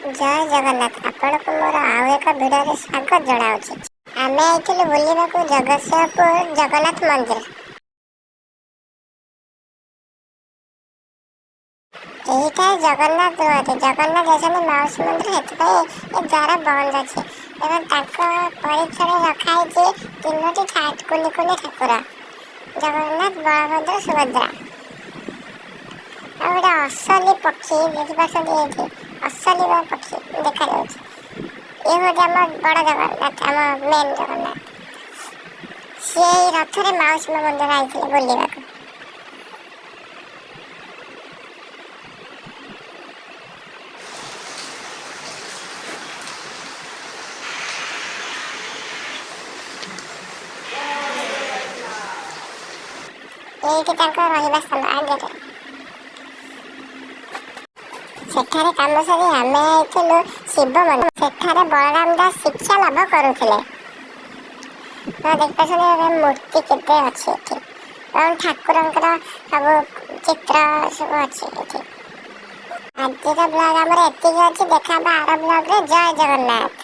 जय जगन्नाथ आपण को मोर आउ एक भिडियो स्वागत जनाऊँ। आम आइलु बुलवाक जगतसिंहपुर जगन्नाथ मंदिर। यहीटा जगन्नाथ नुहति जगन्नाथ जैसे माउसी मंदिर ये द्वार बंद अच्छे परीक्षा रखाई तीनो कुनि कुनि ठाकुर जगन्नाथ बलभद्र सुभद्रा और गोटे असली पक्षी देखिए असली पक्षी देखा ये हूँ आम बड़ जगन्नाथ आम मेन जगन्नाथ सी रथरे माउसी मंदिर आई बुलवाक। ये रहा स्थान आगे सेठारे काम सारी आम आइलु शिव मंदिर सेठारे बलराम दास शिक्षा लाभ करुले देख मूर्ति केते अच्छी ठाकुर सब चित्र सब अच्छी आज ब्लॉग आमर एति देखा आर ब्लॉग रे जय जगन्नाथ।